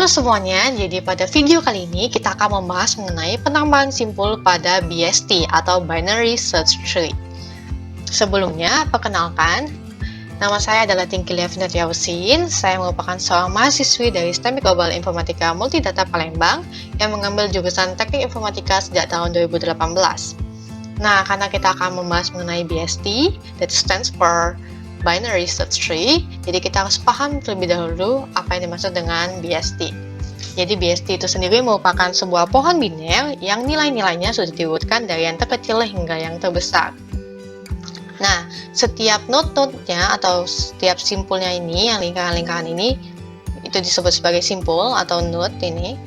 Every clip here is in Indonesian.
Halo semuanya, jadi pada video kali ini kita akan membahas mengenai penambahan simpul pada BST atau Binary Search Tree. Sebelumnya, perkenalkan, nama saya adalah Tingki Liavinat Yausin. Saya merupakan seorang mahasiswi dari STEM Global Informatika Multidata Palembang yang mengambil jurusan Teknik Informatika sejak tahun 2018. Nah, karena kita akan membahas mengenai BST, that stands for Binary Search Tree, jadi kita harus paham terlebih dahulu apa yang dimaksud dengan BST. Jadi BST itu sendiri merupakan sebuah pohon biner yang nilai-nilainya sudah diurutkan dari yang terkecil hingga yang terbesar. Nah, setiap node-node-nya atau setiap simpulnya ini, yang lingkaran-lingkaran ini, itu disebut sebagai simpul atau node ini,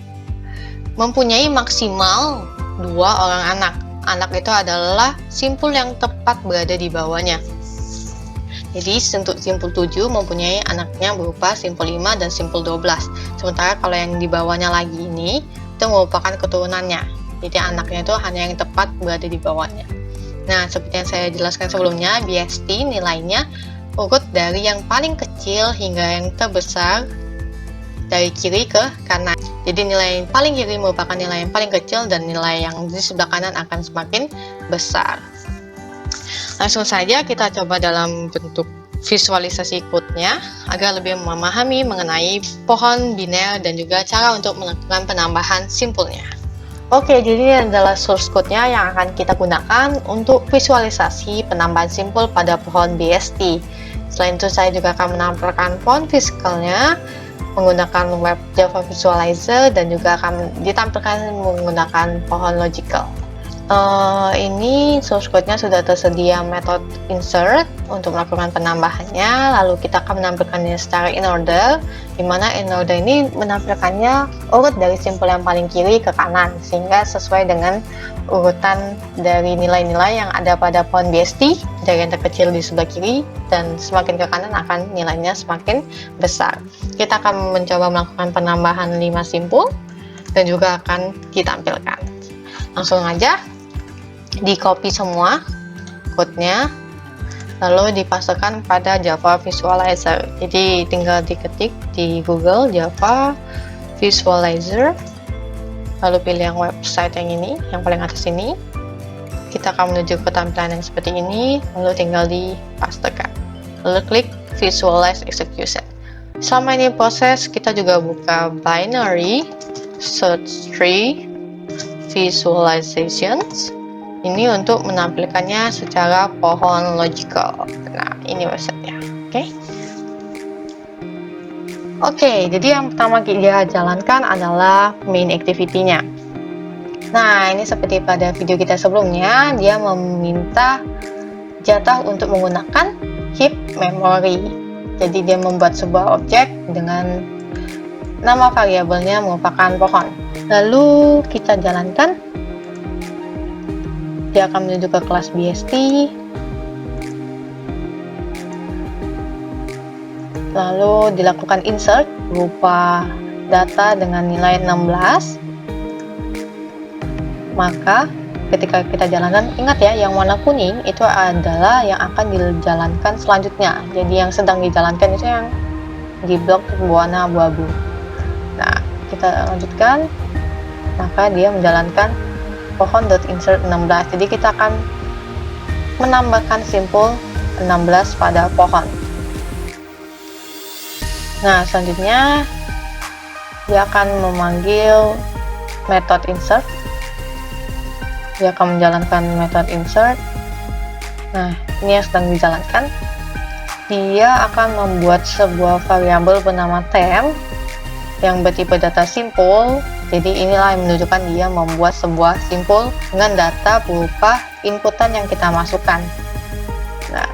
mempunyai maksimal 2 orang anak. Anak itu adalah simpul yang tepat berada di bawahnya. Jadi untuk simpul 7 mempunyai anaknya berupa simpul 5 dan simpul 12. Sementara kalau yang di bawahnya lagi ini, itu merupakan keturunannya. Jadi anaknya itu hanya yang tepat berada di bawahnya. Nah, seperti yang saya jelaskan sebelumnya, BST nilainya urut dari yang paling kecil hingga yang terbesar dari kiri ke kanan. Jadi nilai yang paling kiri merupakan nilai yang paling kecil dan nilai yang di sebelah kanan akan semakin besar. Langsung saja kita coba dalam bentuk visualisasi code-nya agar lebih memahami mengenai pohon biner dan juga cara untuk melakukan penambahan simpulnya. Oke, jadi ini adalah source code-nya yang akan kita gunakan untuk visualisasi penambahan simpul pada pohon BST. Selain itu, saya juga akan menampilkan pohon fiskalnya menggunakan web Java Visualizer dan juga akan ditampilkan menggunakan pohon logical. Ini source code-nya sudah tersedia metode insert untuk melakukan penambahannya, lalu kita akan menampilkannya secara in order, dimana in order ini menampilkannya urut dari simpul yang paling kiri ke kanan, sehingga sesuai dengan urutan dari nilai-nilai yang ada pada pohon BST, dari yang terkecil di sebelah kiri dan semakin ke kanan akan nilainya semakin besar. Kita akan mencoba melakukan penambahan 5 simpul dan juga akan ditampilkan. Langsung aja di copy semua code-nya lalu dipastekan pada Java Visualizer. Jadi tinggal diketik di Google Java Visualizer, lalu pilih yang website yang ini, yang paling atas ini. Kita akan menuju ke tampilan yang seperti ini, lalu tinggal dipastekan, lalu klik Visualize Execution. Selama ini proses, kita juga buka Binary Search Tree Visualizations. Ini untuk menampilkannya secara pohon logical. Nah, ini websitenya. Oke, jadi yang pertama kita jalankan adalah main activity-nya. Nah, ini seperti pada video kita sebelumnya, dia meminta jatah untuk menggunakan heap memory. Jadi dia membuat sebuah objek dengan nama variabelnya merupakan pohon. Lalu kita jalankan. Dia akan menuju ke kelas BST, lalu dilakukan insert berupa data dengan nilai 16. Maka ketika kita jalankan, ingat ya, yang warna kuning itu adalah yang akan dijalankan selanjutnya. Jadi yang sedang dijalankan itu yang di blok berwarna abu-abu. Nah, kita lanjutkan, maka dia menjalankan pohon.insert 16. Jadi kita akan menambahkan simpul 16 pada pohon. Nah, selanjutnya dia akan memanggil metode insert. Dia akan menjalankan metode insert. Nah, ini yang sedang dijalankan. Dia akan membuat sebuah variabel bernama temp yang bertipe data simpul. Jadi inilah yang menunjukkan dia membuat sebuah simpul dengan data berupa inputan yang kita masukkan. Nah,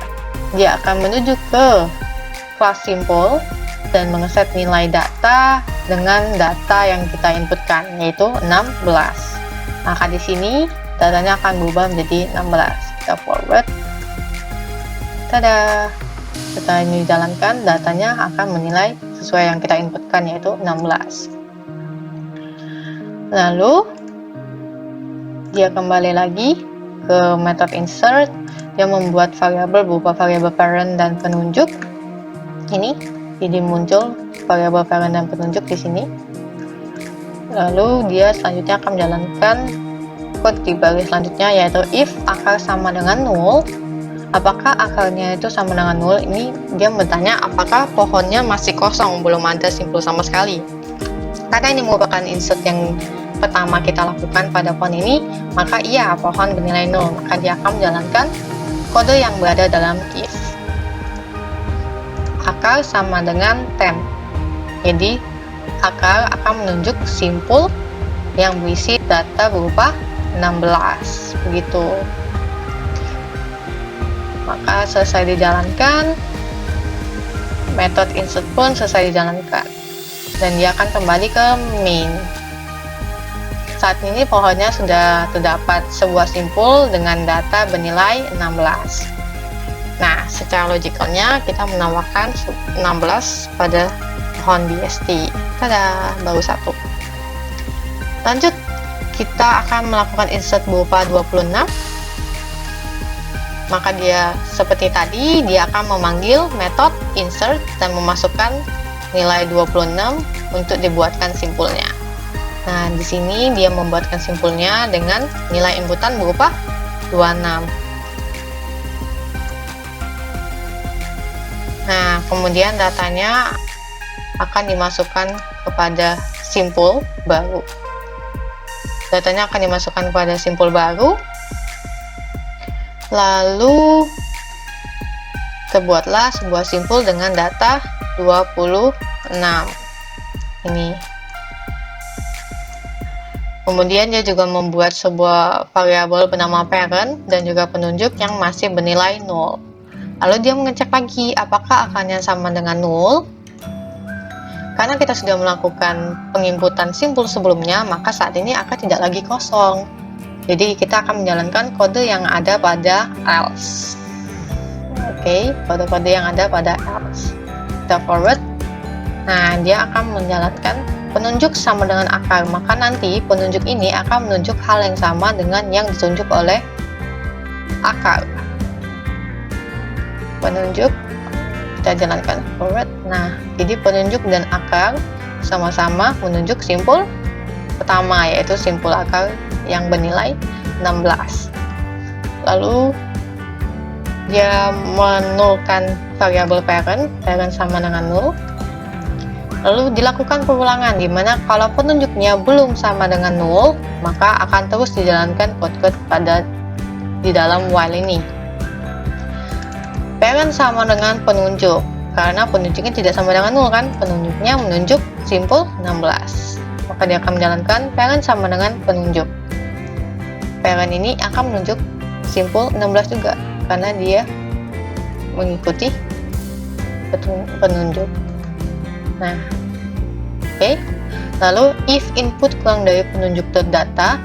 dia akan menuju ke kelas simpul dan mengeset nilai data dengan data yang kita inputkan, yaitu 16. Maka di sini datanya akan berubah menjadi 16. Kita forward. Tada! Setelah ini dijalankan, datanya akan menilai sesuai yang kita inputkan, yaitu 16. Lalu dia kembali lagi ke metode insert. Dia membuat variabel berupa variabel parent dan penunjuk. Ini jadi muncul variabel parent dan penunjuk di sini. Lalu dia selanjutnya akan menjalankan code di baris selanjutnya, yaitu if akar sama dengan 0. Apakah akarnya itu sama dengan 0? Ini dia bertanya apakah pohonnya masih kosong, belum ada simpul sama sekali. Karena ini merupakan insert yang pertama kita lakukan pada pohon ini, maka iya, pohon bernilai 0. Maka dia akan menjalankan kode yang berada dalam if. Akar sama dengan temp. Jadi akar akan menunjuk simpul yang berisi data berupa 16, begitu. Maka selesai dijalankan, metode insert pun selesai dijalankan, dan dia akan kembali ke main. Saat ini pohonnya sudah terdapat sebuah simpul dengan data bernilai 16. Nah, secara logikalnya kita menambahkan 16 pada pohon BST. Tada, baru satu. Lanjut, kita akan melakukan insert berupa 26. Maka dia seperti tadi, dia akan memanggil metode insert dan memasukkan nilai 26 untuk dibuatkan simpulnya. Nah, di sini dia membuatkan simpulnya dengan nilai inputan berupa 26. Nah, kemudian datanya akan dimasukkan kepada simpul baru. Datanya akan dimasukkan kepada simpul baru. Lalu terbuatlah sebuah simpul dengan data 26. Ini. Kemudian dia juga membuat sebuah variabel bernama parent dan juga penunjuk yang masih bernilai 0. Lalu dia mengecek lagi apakah akarnya sama dengan 0. Karena kita sudah melakukan penginputan simpul sebelumnya, maka saat ini akar tidak lagi kosong. Jadi kita akan menjalankan kode yang ada pada else. Oke, kode-kode yang ada pada else. Kita forward. Nah, dia akan menjalankan penunjuk sama dengan akar. Maka nanti penunjuk ini akan menunjuk hal yang sama dengan yang ditunjuk oleh akar. Penunjuk, kita jalankan forward. Nah, jadi penunjuk dan akar sama-sama menunjuk simpul pertama, yaitu simpul akar yang bernilai 16. Lalu dia menolkan variabel parent sama dengan 0. Lalu dilakukan pengulangan, dimana kalau penunjuknya belum sama dengan 0, maka akan terus dijalankan code-code di dalam while ini. Parent sama dengan penunjuk, karena penunjuknya tidak sama dengan 0 kan, penunjuknya menunjuk simpul 16. Maka dia akan menjalankan parent sama dengan penunjuk. Parent ini akan menunjuk simpul 16 juga, karena dia mengikuti penunjuk. Nah, oke. Lalu if input kurang dari penunjuk data,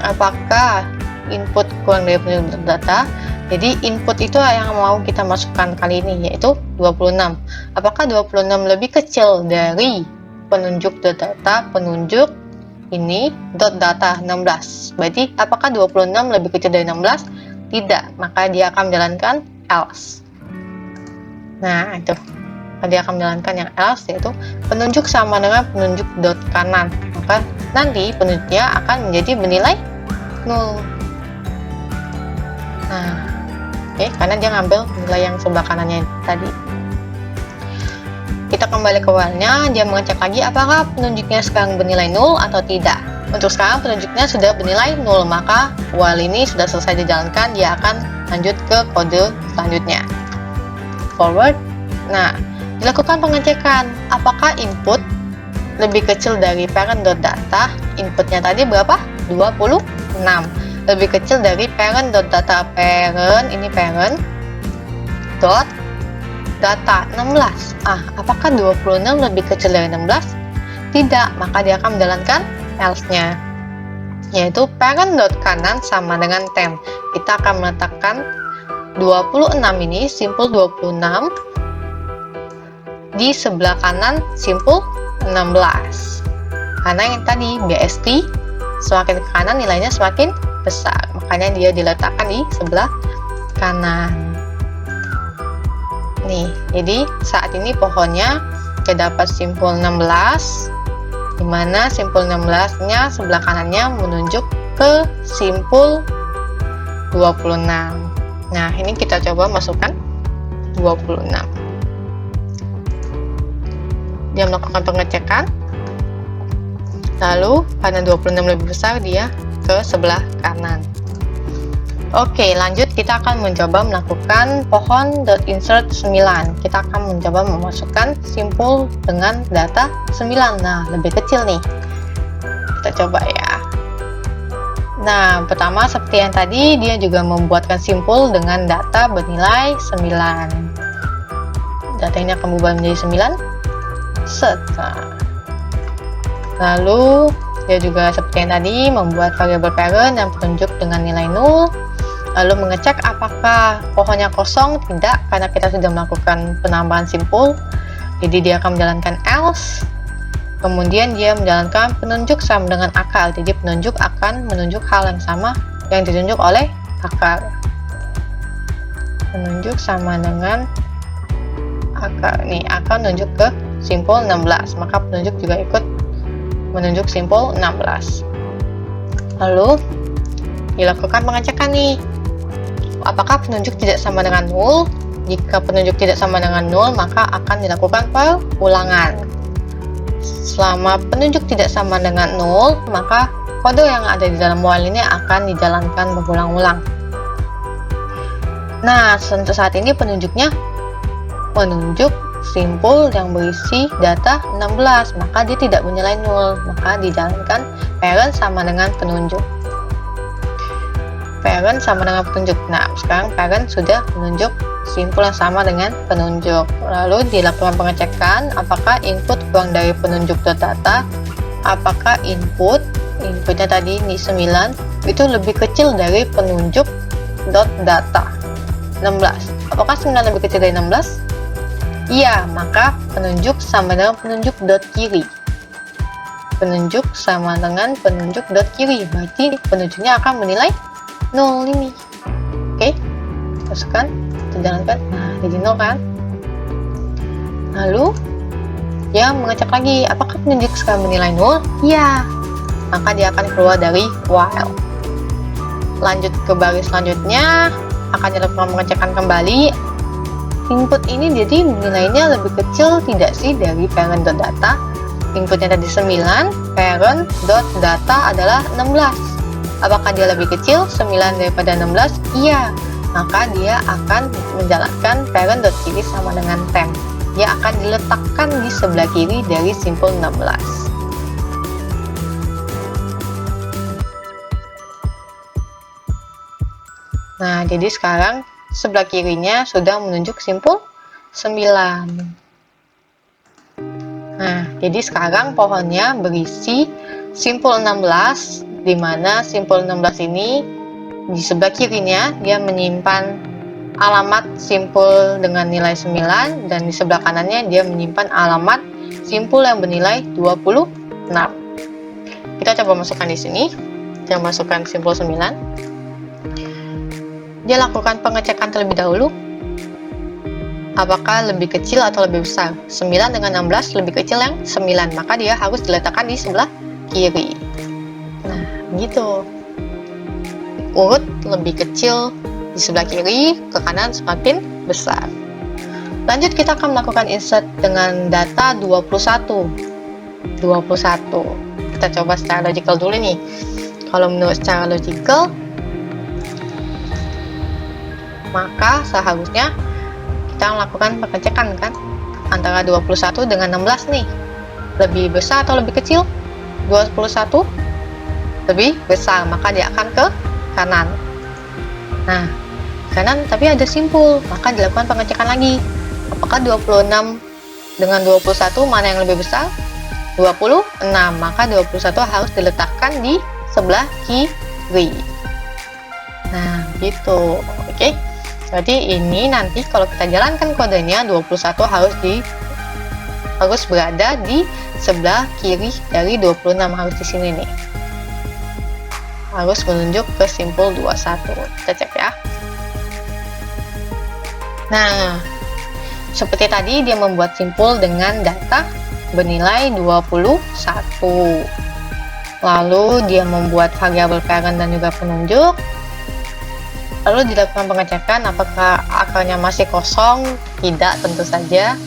apakah input kurang dari penunjuk data? Jadi input itu yang mau kita masukkan kali ini, yaitu 26. Apakah 26 lebih kecil dari penunjuk data penunjuk ini .data 16? Berarti apakah 26 lebih kecil dari 16? Tidak, maka dia akan menjalankan else. Nah, itu. Dia akan menjalankan yang else, yaitu penunjuk sama dengan penunjuk dot kanan. Maka nanti penunjuknya akan menjadi bernilai 0. Nah, oke, karena dia ngambil nilai yang sebelah kanannya tadi. Kita kembali ke while-nya, dia mengecek lagi apakah penunjuknya sekarang bernilai 0 atau tidak. Untuk sekarang penunjuknya sudah bernilai 0, maka while ini sudah selesai dijalankan, dia akan lanjut ke kode selanjutnya. Forward. Nah, dilakukan pengecekan apakah input lebih kecil dari parent.data. Inputnya tadi berapa? 26. Lebih kecil dari parent.data. Parent, ini parent dot data 16. Apakah 26 lebih kecil dari 16? Tidak, maka dia akan menjalankan else-nya, yaitu parent.kanan sama dengan temp. Kita akan meletakkan 26 ini, simpul 26 di sebelah kanan simpul 16. Karena yang tadi BST semakin ke kanan nilainya semakin besar, makanya dia diletakkan di sebelah kanan. Nih, jadi saat ini pohonnya terdapat simpul 16 dimana simpul 16-nya sebelah kanannya menunjuk ke simpul 26. Nah, ini kita coba masukkan 26. Dia melakukan pengecekan, lalu karena 26 lebih besar, dia ke sebelah kanan. Oke, lanjut kita akan mencoba melakukan pohon .insert 9. Kita akan mencoba memasukkan simpul dengan data 9. Nah, lebih kecil nih. Kita coba ya. Nah, pertama seperti yang tadi, dia juga membuatkan simpul dengan data bernilai 9. Data ini akan berubah menjadi 9. Set. Lalu, dia juga seperti yang tadi, membuat variabel parent yang penunjuk dengan nilai 0. Lalu mengecek apakah pohonnya kosong. Tidak, karena kita sudah melakukan penambahan simpul. Jadi dia akan menjalankan else. Kemudian dia menjalankan penunjuk sama dengan akar. Jadi penunjuk akan menunjuk hal yang sama yang ditunjuk oleh akar. Penunjuk sama dengan akar. Nih, akar menunjuk ke simpul 16. Maka penunjuk juga ikut menunjuk simpul 16. Lalu dilakukan pengecekan nih. Apakah penunjuk tidak sama dengan 0? Jika penunjuk tidak sama dengan 0, maka akan dilakukan pengulangan. Selama penunjuk tidak sama dengan 0, maka kode yang ada di dalam while ini akan dijalankan berulang-ulang. Nah, untuk saat ini penunjuknya menunjuk simpul yang berisi data 16, maka dia tidak bernilai 0, maka dijalankan parent sama dengan penunjuk. Parent sama dengan penunjuk. Nah, sekarang parent sudah menunjuk simpul yang sama dengan penunjuk. Lalu dilakukan pengecekan apakah input kurang dari penunjuk data, apakah inputnya tadi ini 9 itu lebih kecil dari penunjuk data 16. Apakah 9 lebih kecil dari 16? Iya, maka penunjuk sama dengan penunjuk kiri. Penunjuk sama dengan penunjuk kiri, berarti penunjuknya akan menilai 0 ini. Oke, masukkan, kita jalankan. Nah, jadi 0 kan. Lalu dia mengecek lagi apakah penunjuk sekarang menilai 0. Iya, maka dia akan keluar dari while. Lanjut ke baris selanjutnya, akan dilakukan pengecekan kembali. Input ini jadi nilainya lebih kecil tidak sih dari parent.data. Inputnya tadi 9, parent.data adalah 16. Apakah dia lebih kecil 9 daripada 16? Iya, maka dia akan menjalankan parent.kiri sama dengan temp. Dia akan diletakkan di sebelah kiri dari simpul 16. Nah, jadi sekarang sebelah kirinya sudah menunjuk simpul 9. Nah, jadi sekarang pohonnya berisi simpul 16, di mana simpul 16 ini di sebelah kirinya dia menyimpan alamat simpul dengan nilai 9, dan di sebelah kanannya dia menyimpan alamat simpul yang bernilai 26. Kita coba masukkan di sini. Kita masukkan simpul 9. Dia lakukan pengecekan terlebih dahulu. Apakah lebih kecil atau lebih besar? 9 dengan 16 lebih kecil yang 9, maka dia harus diletakkan di sebelah kiri. Nah, gitu. Urut lebih kecil di sebelah kiri, ke kanan semakin besar. Lanjut kita akan melakukan insert dengan data 21. Kita coba secara logical dulu nih. Kalau menurut secara logical, maka seharusnya kita melakukan pengecekan kan antara 21 dengan 16 nih. Lebih besar atau lebih kecil? 21 lebih besar, maka dia akan ke kanan. Nah, kanan tapi ada simpul, maka dilakukan pengecekan lagi. Apakah 26 dengan 21 mana yang lebih besar? 26, maka 21 harus diletakkan di sebelah kiri. Nah, gitu. Oke. Berarti ini nanti kalau kita jalankan kodenya 21 harus berada di sebelah kiri dari 26, harus di sini nih. Harus menunjuk ke simpul 21. Kita cek ya. Nah, seperti tadi dia membuat simpul dengan data bernilai 21. Lalu dia membuat variabel parent dan juga penunjuk. Lalu dilakukan pengecekan apakah akarnya masih kosong. Tidak, tentu saja.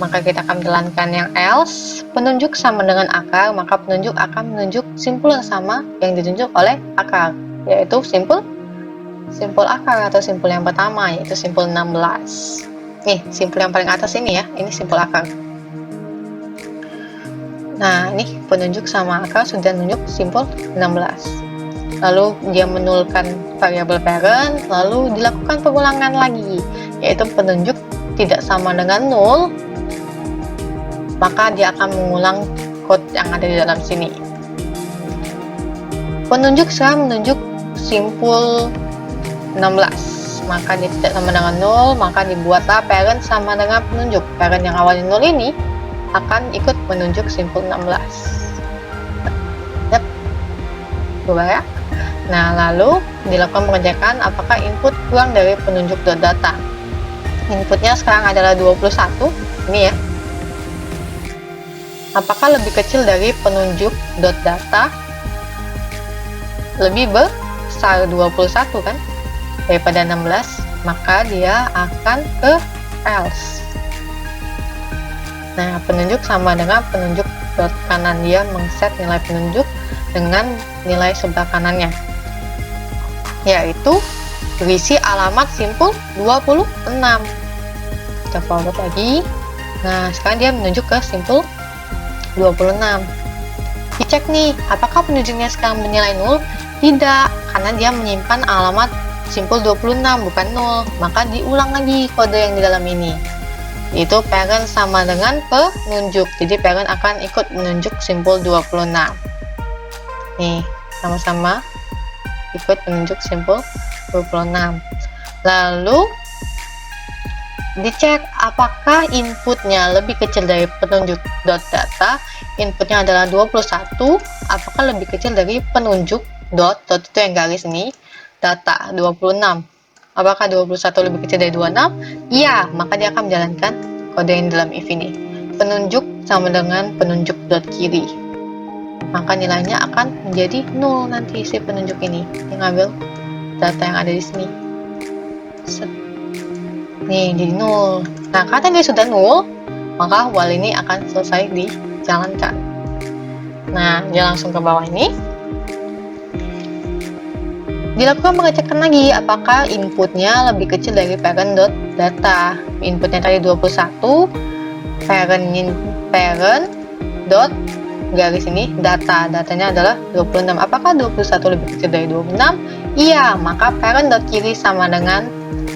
Maka kita akan jalankan yang else. Penunjuk sama dengan akar, maka penunjuk akan menunjuk simpul yang sama yang ditunjuk oleh akar, yaitu simpul akar atau simpul yang pertama, yaitu simpul 16. Nih, simpul yang paling atas ini ya, ini simpul akar. Nah, ini penunjuk sama akar sudah menunjuk simpul 16. Lalu dia menulkan variabel parent, lalu dilakukan pengulangan lagi, yaitu penunjuk tidak sama dengan 0, maka dia akan mengulang code yang ada di dalam sini. Penunjuk sekarang menunjuk simpul 16, maka dia tidak sama dengan 0, maka dibuatlah parent sama dengan penunjuk. Parent yang awalnya 0 ini akan ikut menunjuk simpul 16. Yep. Ya. Nah, lalu dilakukan pengecekan apakah input kurang dari penunjuk data. Inputnya sekarang adalah 21, ini ya. Apakah lebih kecil dari penunjuk data? Lebih besar 21 kan daripada 16, maka dia akan ke else. Nah, penunjuk sama dengan penunjuk dot kanan, dia mengset nilai penunjuk dengan nilai sebelah kanannya, yaitu berisi alamat simpul 26. Kita forward lagi. Nah, sekarang dia menunjuk ke simpul 26. Dicek nih, apakah penunjuknya sekarang bernilai 0? Tidak, karena dia menyimpan alamat simpul 26 bukan 0. Maka diulang lagi kode yang di dalam ini, yaitu parent sama dengan penunjuk. Jadi parent akan ikut menunjuk simpul 26. Nih, sama-sama ikut menunjuk simpul 26. Lalu dicek apakah inputnya lebih kecil dari penunjuk data. Inputnya adalah 21. Apakah lebih kecil dari penunjuk dot itu yang garis ini, data 26. Apakah 21 lebih kecil dari 26? Iya, maka dia akan menjalankan kode yang dalam if ini. Penunjuk sama dengan penunjuk dot kiri, maka nilainya akan menjadi 0 nanti si penunjuk ini yang ngambil data yang ada di sini. Nih, jadi 0. Nah, karena dia sudah 0, maka while ini akan selesai dijalankan. Nah, dia langsung ke bawah ini. Dilakukan pengecekan lagi apakah inputnya lebih kecil dari parent.data. Inputnya tadi 21, parent dot garis ini datanya adalah 26. Apakah 21 lebih kecil dari 26? Iya, maka parent dot kiri sama dengan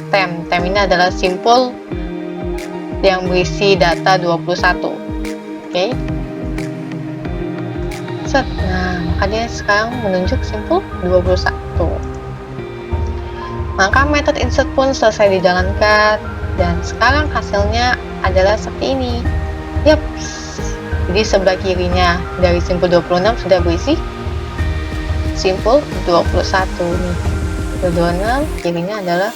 temp. Temp ini adalah simpul yang berisi data 21. Oke. Set. Nah, maka dia sekarang menunjuk simpul 21. Maka metode insert pun selesai dijalankan, dan sekarang hasilnya adalah seperti ini. Yap. Jadi sebelah kirinya dari simpul 26 sudah berisi simpul 21 nih. 26 kirinya adalah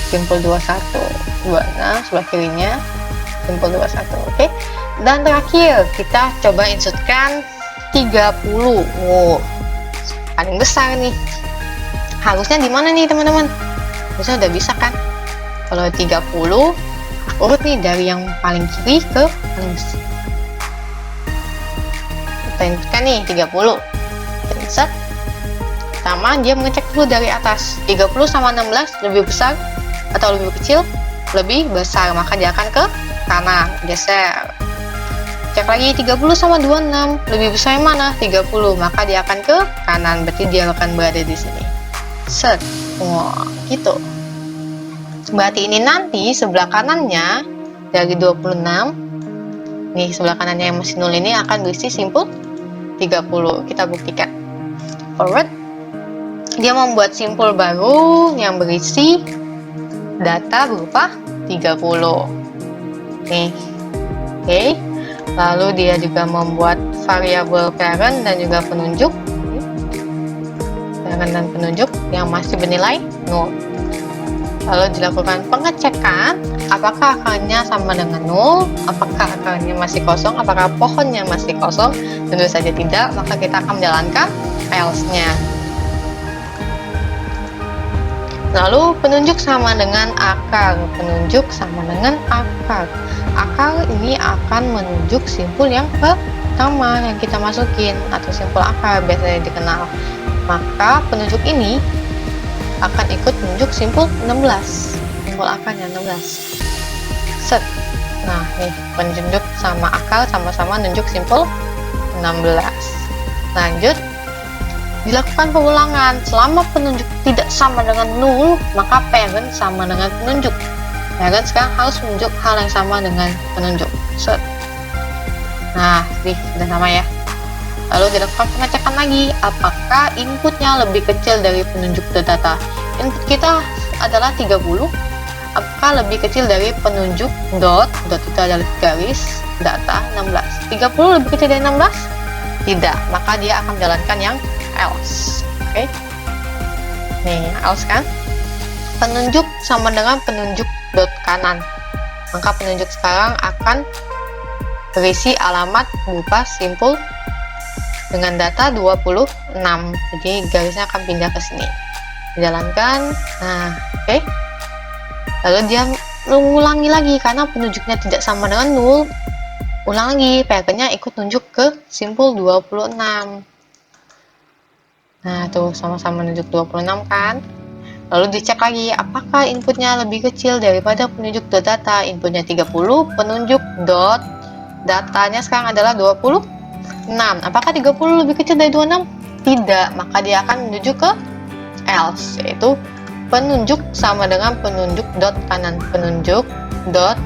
simpul 21. 26 sebelah kirinya simpul 21. Oke. Dan terakhir kita coba insertkan 30. Wow. Paling besar nih. Harusnya di mana nih teman-teman? Harusnya udah bisa kan? Kalau 30 urut nih dari yang paling kiri ke paling besar. Kita inputkan nih 30. Kita insert. Pertama dia mengecek dulu dari atas. 30 sama 16 lebih besar atau lebih kecil? Lebih besar, maka dia akan ke kanan, geser. Cek lagi 30 sama 26 lebih besar yang mana? 30, maka dia akan ke kanan, berarti dia akan berada di sini. Set. Wah, gitu. Berarti ini nanti sebelah kanannya dari 26, nih sebelah kanannya yang masih 0 ini akan berisi simpul 30. Kita buktikan. Forward. Dia membuat simpul baru yang berisi data berupa 30. Nih. Oke. Lalu dia juga membuat variabel parent dan juga penunjuk. Parent dan penunjuk yang masih bernilai 0. Lalu dilakukan pengecekan, apakah akarnya sama dengan 0, apakah akarnya masih kosong, apakah pohonnya masih kosong. Tentu saja tidak, maka kita akan menjalankan else-nya. Lalu penunjuk sama dengan akar, penunjuk sama dengan akar. Akar ini akan menunjuk simpul yang pertama yang kita masukin, atau simpul akar biasanya dikenal. Maka penunjuk ini akan ikut menunjuk simpul 16, simpul akarnya 16. Set. Nah, nih penunjuk sama akar sama-sama nunjuk simpul 16. Lanjut, dilakukan pengulangan. Selama penunjuk tidak sama dengan 0, maka parent sama dengan penunjuk. Parent sekarang harus menunjuk hal yang sama dengan penunjuk. Set. Nah, nih sudah sama ya. Lalu dilakukan pengecekan lagi, apakah inputnya lebih kecil dari penunjuk data. Input kita adalah 30, apakah lebih kecil dari penunjuk dot itu adalah garis, data 16. 30 lebih kecil dari 16? Tidak, maka dia akan menjalankan yang else. Oke. Nih, else kan? Penunjuk sama dengan penunjuk dot kanan. Maka penunjuk sekarang akan berisi alamat berupa simpul dengan data 26. Jadi garisnya akan pindah ke sini. Dijalankan. Nah, oke. Lalu dia mengulangi lagi karena penunjuknya tidak sama dengan 0. Ulang lagi, parentnya ikut tunjuk ke simpul 26. Nah, tuh sama-sama nunjuk 26 kan. Lalu dicek lagi, apakah inputnya lebih kecil daripada penunjuk dot data. Inputnya 30, penunjuk dot datanya sekarang adalah 26. Apakah 30 lebih kecil dari 26? Tidak, maka dia akan menuju ke else, yaitu penunjuk sama dengan penunjuk dot kanan. Penunjuk dot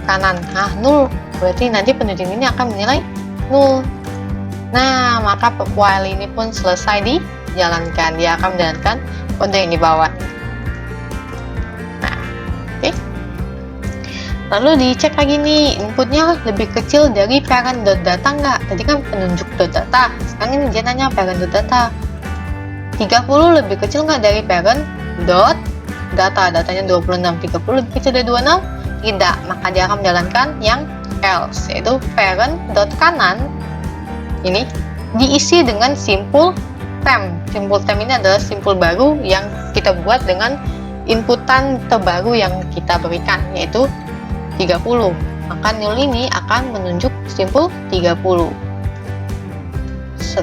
kanan. Nah, 0. Berarti nanti penunjuk ini akan menilai 0. Nah, maka while ini pun selesai dijalankan. Dia akan menjalankan kode yang di bawah. Nah, oke. Lalu dicek lagi nih, inputnya lebih kecil dari parent dot data nggak? Tadi kan penunjuk dot data, sekarang ini dia nanya parent dot data. 30 lebih kecil nggak dari parent dot data? Datanya 26. 30 lebih kecil dari 26? Tidak, maka dia akan menjalankan yang else, yaitu parent dot kanan ini diisi dengan simpul temp. Simpul temp ini adalah simpul baru yang kita buat dengan inputan terbaru yang kita berikan, yaitu 30. Maka 0 ini akan menunjuk simpul 30.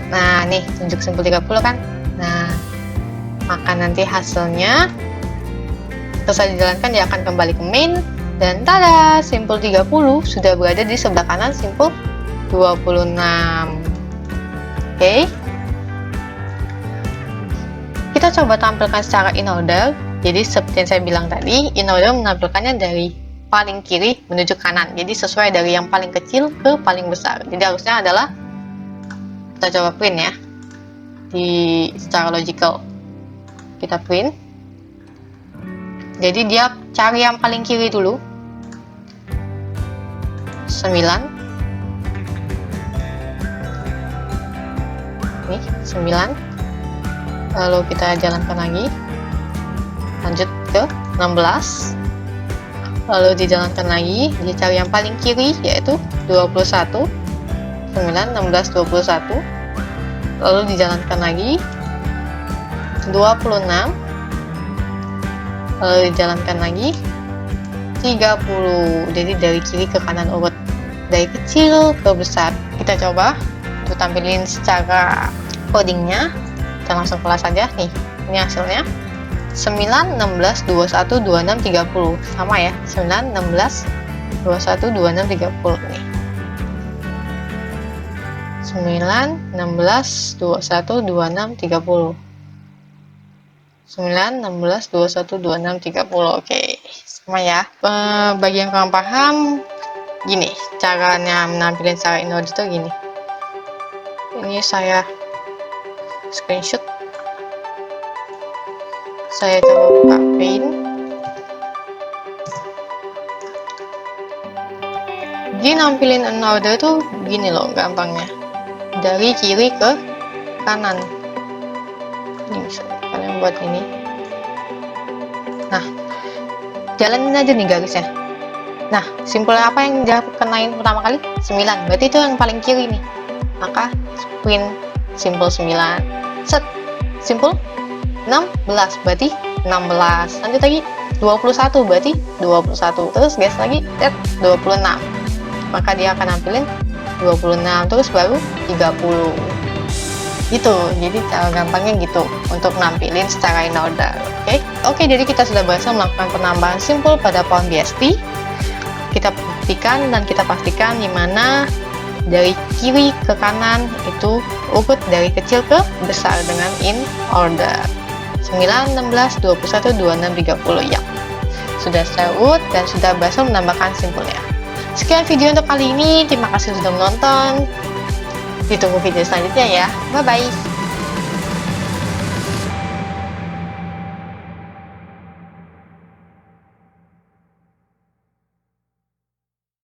Nah, nih tunjuk simpul 30 kan. Nah, maka nanti hasilnya selesai dijalankan, dia akan kembali ke main dan tada, simpul 30 sudah berada di sebelah kanan simpul 26. Oke. Kita coba tampilkan secara in order. Jadi seperti yang saya bilang tadi, in order menampilkannya dari paling kiri menuju kanan. Jadi sesuai dari yang paling kecil ke paling besar. Jadi harusnya adalah, kita coba print ya, di secara logical. Kita print. Jadi dia cari yang paling kiri dulu. 9. Nih, 9. Lalu kita jalankan lagi. Lanjut ke 16. Lalu dijalankan lagi, dia cari yang paling kiri yaitu 21. 9, 16, 21. Lalu dijalankan lagi 26. Lalu dijalankan lagi 30. Jadi dari kiri ke kanan urut, dari kecil ke besar. Kita coba untuk tampilin secara codingnya. Kita langsung kelas saja nih. Ini hasilnya 9, 16, 21, 26, 30. Sama ya, 9, 16, 21, 26, 30 nih. 9, 16, 21, 26, 30. 9, 16, 21, 26, 30. Oke, sama ya. Bagi yang kurang paham, gini caranya menampilkan secara in order itu gini. Ini saya screenshot. Saya coba buka Paint. Jadi nampilin in order tuh gini loh gampangnya. Dari kiri ke kanan. Ini misalnya kalian buat ini. Nah, jalanin aja nih garisnya. Nah, simpul apa yang dia kenain pertama kali? 9, berarti itu yang paling kiri nih. Maka print simpul 9. Set, simpul 16, berarti 16. Lanjut lagi, 21, berarti 21. Terus gas lagi, 26. Maka dia akan nampilin 26, terus baru 30. Gitu, jadi cara gampangnya gitu untuk nampilin secara in order. Oke, jadi kita sudah berhasil melakukan penambahan simpul pada pohon BST. Kita buktikan dan kita pastikan di mana dari kiri ke kanan itu urut dari kecil ke besar dengan in order 9, 16, 21, 26, 30. Ya, sudah saya urut dan sudah berhasil menambahkan simpulnya. Sekian video untuk kali ini, terima kasih sudah menonton. Ditunggu video selanjutnya ya, bye bye.